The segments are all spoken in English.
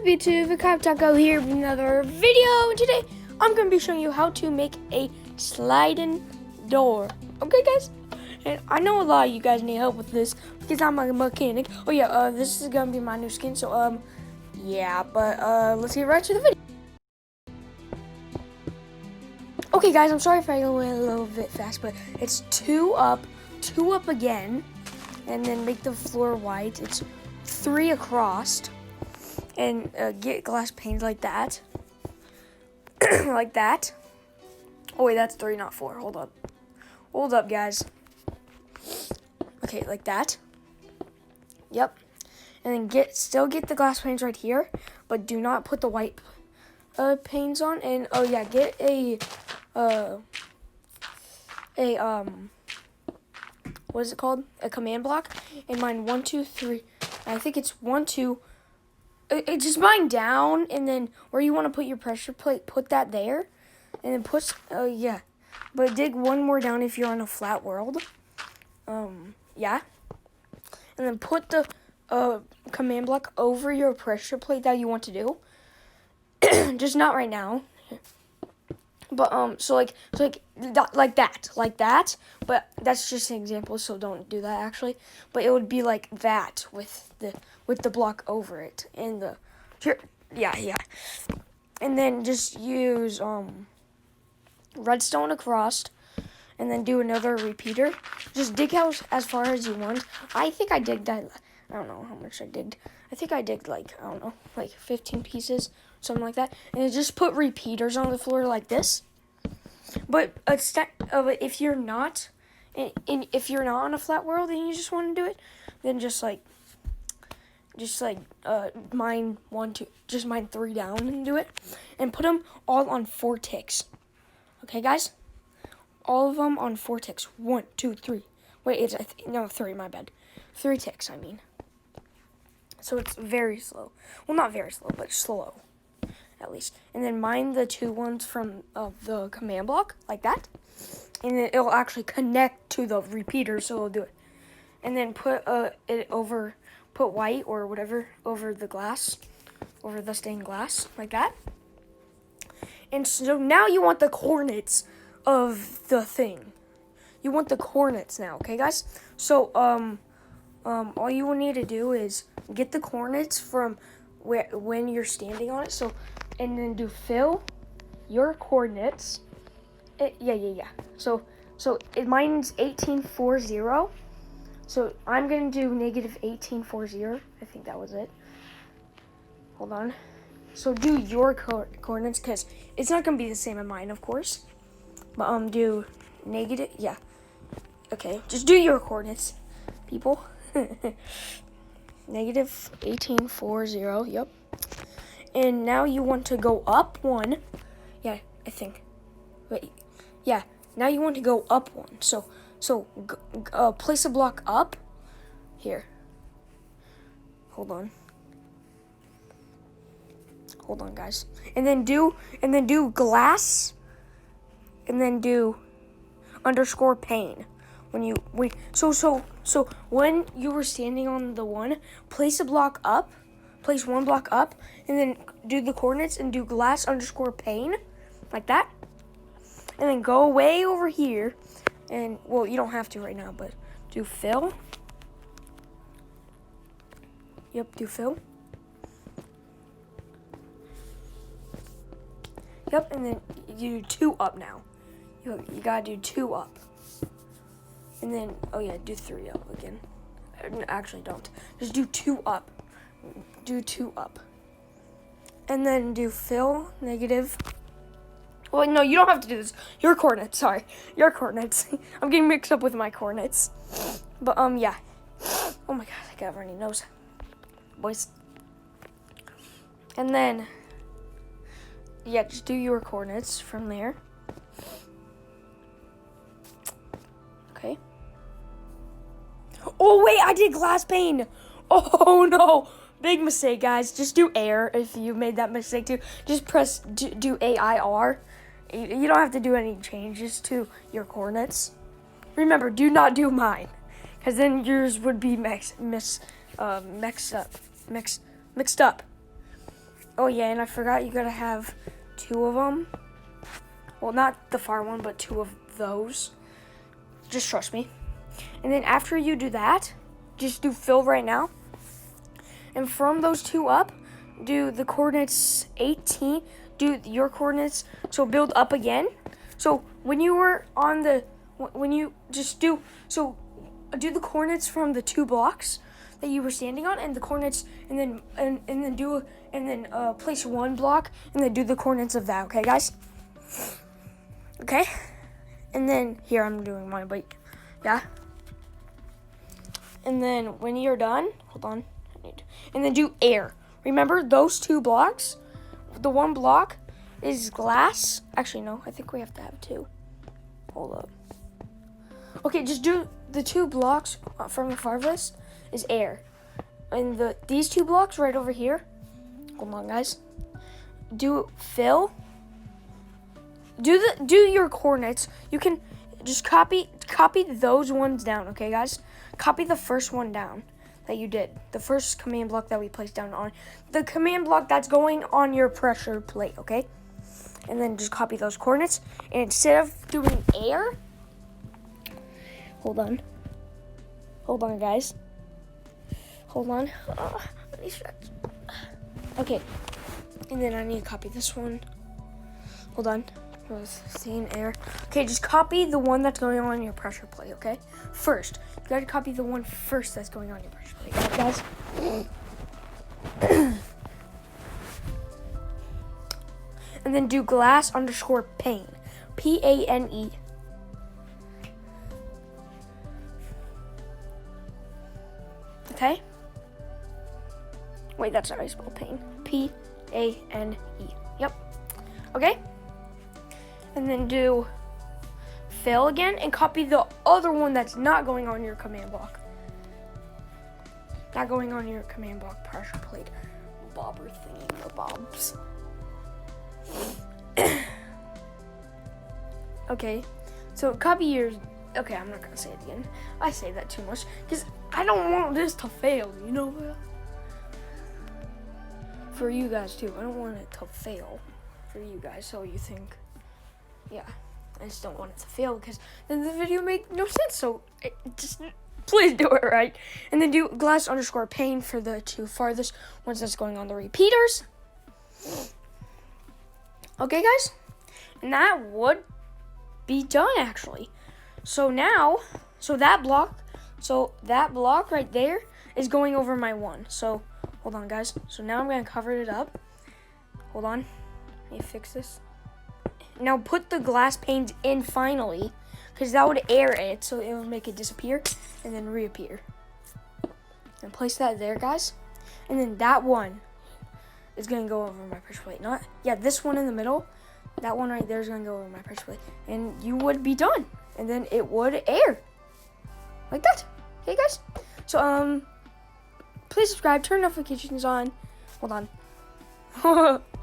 YouTube? Vicav Taco here with another video. Today I'm going to be showing you how to make a sliding door. Okay, guys? And I know a lot of you guys need help with this because I'm a mechanic. Oh yeah, this is going to be my new skin. So yeah, but let's get right to the video. Okay, guys, I'm sorry if I went a little bit fast, but it's two up again, and then make the floor white. It's 3 across. And get glass panes like that. Like that. Oh wait, that's 3, not 4. Hold up. Hold up, guys. Okay, like that. Yep. And then still get the glass panes right here, but do not put the white panes on. And oh yeah, get a what is it called? A command block. And mine 1, 2, 3. I think it's 1, 2. It just mine down, and then where you want to put your pressure plate, put that there, and then put, yeah. But dig one more down if you're on a flat world. Yeah. And then put the command block over your pressure plate that you want to do. Just not right now. But, so like that, but that's just an example, so don't do that actually. But it would be like that with the block over it, and yeah. And then just use, redstone across, and then do another repeater. Just dig out as far as you want. I think I digged, I don't know how much I digged. I think I digged like, I don't know, like 15 pieces. Something like that, and just put repeaters on the floor like this. But if you're not, if you're not on a flat world and you just want to do it, then just mine 1, 2, just mine 3 down and do it, and put them all on 4 ticks. Okay, guys, all of them on 4 ticks. 1, 2, 3. Wait, no 3. My bad. 3 ticks. I mean. So it's very slow. Well, not very slow, but slow. At least. And then mine the 2 ones from the command block, like that. And then it'll actually connect to the repeater, so it'll do it. And then put put white or whatever over the glass, over the stained glass, like that. And so now you want the coordinates of the thing. You want the coordinates now, okay, guys? So, all you will need to do is get the coordinates from when you're standing on it. So, and then do fill your coordinates. Yeah. So mine's 1840. So I'm gonna do negative 1840. I think that was it. Hold on. So do your coordinates, because it's not gonna be the same as mine, of course. But do negative. Yeah. Okay. Just do your coordinates, people. Negative 1840. Yep. And now you want to go up 1. Yeah, I think. Wait. Yeah. Now you want to go up 1. So place a block up here. Hold on, guys. And then do glass. And then do underscore pane. So when you were standing on the 1, place a block up. Place 1 block up, and then do the coordinates and do glass underscore pane, like that. And then go way over here, and, well, you don't have to right now, but do fill. Yep, do fill. Yep, and then you do 2 up now. You gotta do 2 up. And then, oh yeah, do 3 up again. Actually, don't. Just do 2 up. Do 2 up. And then do fill, negative. Well, no, you don't have to do this. Your coordinates, sorry. Your coordinates. I'm getting mixed up with my coordinates. But, yeah. Oh my god, I got a runny nose. Boys. And then, yeah, just do your coordinates from there. Okay. Oh, wait, I did glass pane. Oh, no. Big mistake, guys. Just do air if you made that mistake too. Just press do AIR. You don't have to do any changes to your coordinates. Remember, do not do mine, because then yours would be mixed up. Oh yeah, and I forgot you gotta have 2 of them. Well, not the far one, but 2 of those. Just trust me. And then after you do that, just do fill right now. And from those 2 up, do the coordinates 18. Do your coordinates. So build up again. So when you were on the, when you just do, so do the coordinates from the 2 blocks that you were standing on, and the coordinates, and then place 1 block, and then do the coordinates of that. Okay, guys. Okay. And then here I'm doing mine, but yeah. And then when you're done, hold on. And then do air. Remember those 2 blocks? The 1 block is glass. Actually, no, I think we have to have 2. Hold up. Okay, just do the 2 blocks from the farthest is air. And these 2 blocks right over here. Hold on, guys. Do fill. Do your coordinates. You can just copy those ones down, okay, guys? Copy the first one down that you did. The first command block that we placed down on the command block that's going on your pressure plate, okay? And then just copy those coordinates. And instead of doing air, hold on, guys. Hold on. Okay. And then I need to copy this one. Hold on. Same air. Okay, just copy the one that's going on your pressure plate, okay? First. You gotta copy the one first that's going on your pressure plate. Got it, guys? And then do glass underscore pane. P-A-N-E. Okay? Wait, that's not how you spell pane. P-A-N-E. Yep. Okay? And then do fill again and copy the other one that's not going on your command block. Not going on your command block pressure plate. Bobber thingy, the bobs. Okay, so copy yours. Okay, I'm not gonna say it again. I say that too much because I don't want this to fail, you know? For you guys too. I don't want it to fail for you guys, so you think. Yeah, I just don't want it to fail because then the video make no sense. So just please do it right. And then do glass underscore pane for the 2 farthest ones that's going on the repeaters. Okay, guys? And that would be done actually. So now, that block right there is going over my 1. So hold on, guys. So now I'm gonna cover it up. Hold on. Let me fix this. Now put the glass panes in finally, because that would air it, so it would make it disappear and then reappear. And place that there, guys. And then that one is gonna go over my pressure plate. This one in the middle, that one right there is gonna go over my pressure plate, and you would be done. And then it would air like that. Okay, guys. So please subscribe, turn notifications on. Hold on.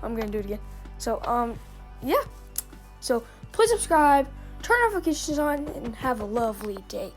I'm gonna do it again. So yeah. So please subscribe, turn notifications on, and have a lovely day.